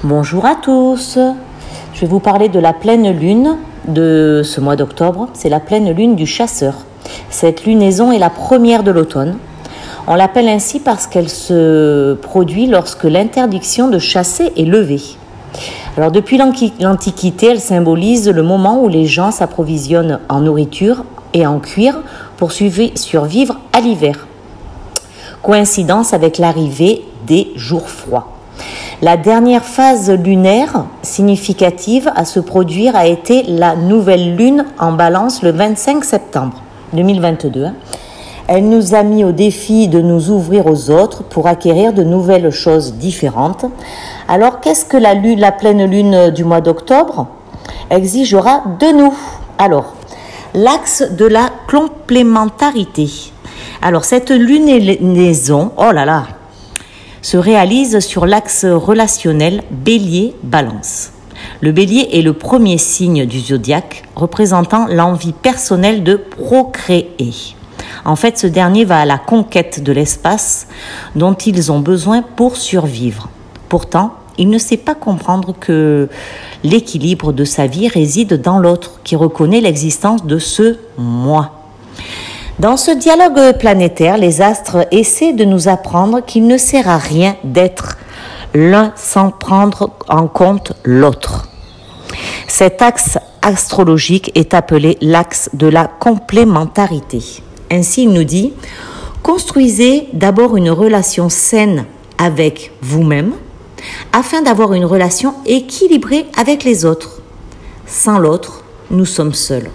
Bonjour à tous, je vais vous parler de la pleine lune de ce mois d'octobre. C'est la pleine lune du chasseur. Cette lunaison est la première de l'automne. On l'appelle ainsi parce qu'elle se produit lorsque l'interdiction de chasser est levée. Alors depuis l'Antiquité, elle symbolise le moment où les gens s'approvisionnent en nourriture et en cuir pour survivre à l'hiver. Coïncidence avec l'arrivée des jours froids. La dernière phase lunaire significative à se produire a été la nouvelle lune en Balance le 25 septembre 2022. Elle nous a mis au défi de nous ouvrir aux autres pour acquérir de nouvelles choses différentes. Alors, qu'est-ce que la pleine lune du mois d'octobre exigera de nous? Alors, l'axe de la complémentarité. Alors, cette lunaison, se réalise sur l'axe relationnel Bélier-Balance. Le Bélier est le premier signe du zodiaque représentant l'envie personnelle de procréer. En fait, ce dernier va à la conquête de l'espace dont ils ont besoin pour survivre. Pourtant, il ne sait pas comprendre que l'équilibre de sa vie réside dans l'autre, qui reconnaît l'existence de ce moi. Dans ce dialogue planétaire, les astres essaient de nous apprendre qu'il ne sert à rien d'être l'un sans prendre en compte l'autre. Cet axe astrologique est appelé l'axe de la complémentarité. Ainsi, il nous dit « Construisez d'abord une relation saine avec vous-même afin d'avoir une relation équilibrée avec les autres. Sans l'autre, nous sommes seuls. »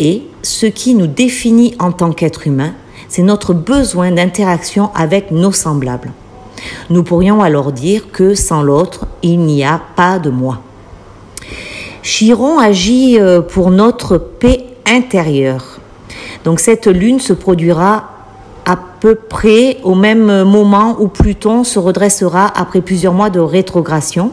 Et ce qui nous définit en tant qu'être humain, c'est notre besoin d'interaction avec nos semblables. Nous pourrions alors dire que sans l'autre, il n'y a pas de moi. Chiron agit pour notre paix intérieure. Donc cette lune se produira à peu près au même moment où Pluton se redressera après plusieurs mois de rétrogradation.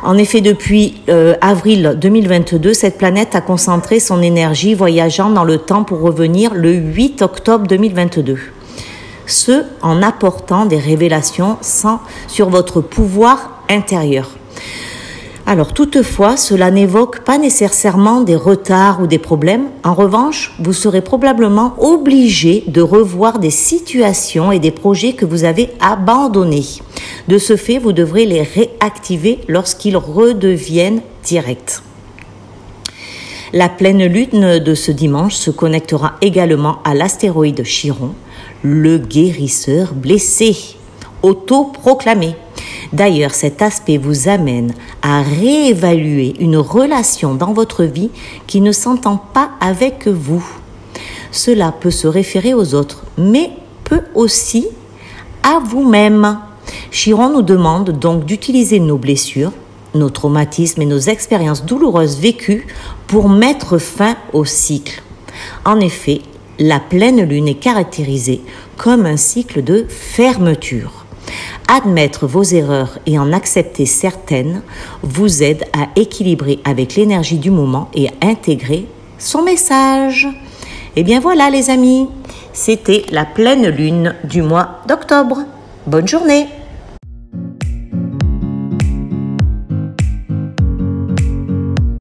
En effet, depuis avril 2022, cette planète a concentré son énergie voyageant dans le temps pour revenir le 8 octobre 2022. Ce, en apportant des révélations sur votre pouvoir intérieur. Alors toutefois, cela n'évoque pas nécessairement des retards ou des problèmes. En revanche, vous serez probablement obligé de revoir des situations et des projets que vous avez abandonnés. De ce fait, vous devrez les réactiver lorsqu'ils redeviennent directs. La pleine lune de ce dimanche se connectera également à l'astéroïde Chiron, le guérisseur blessé, autoproclamé. D'ailleurs, cet aspect vous amène à réévaluer une relation dans votre vie qui ne s'entend pas avec vous. Cela peut se référer aux autres, mais peut aussi à vous-même. Chiron nous demande donc d'utiliser nos blessures, nos traumatismes et nos expériences douloureuses vécues pour mettre fin au cycle. En effet, la pleine lune est caractérisée comme un cycle de fermeture. Admettre vos erreurs et en accepter certaines vous aide à équilibrer avec l'énergie du moment et à intégrer son message. Et bien voilà les amis, c'était la pleine lune du mois d'octobre. Bonne journée!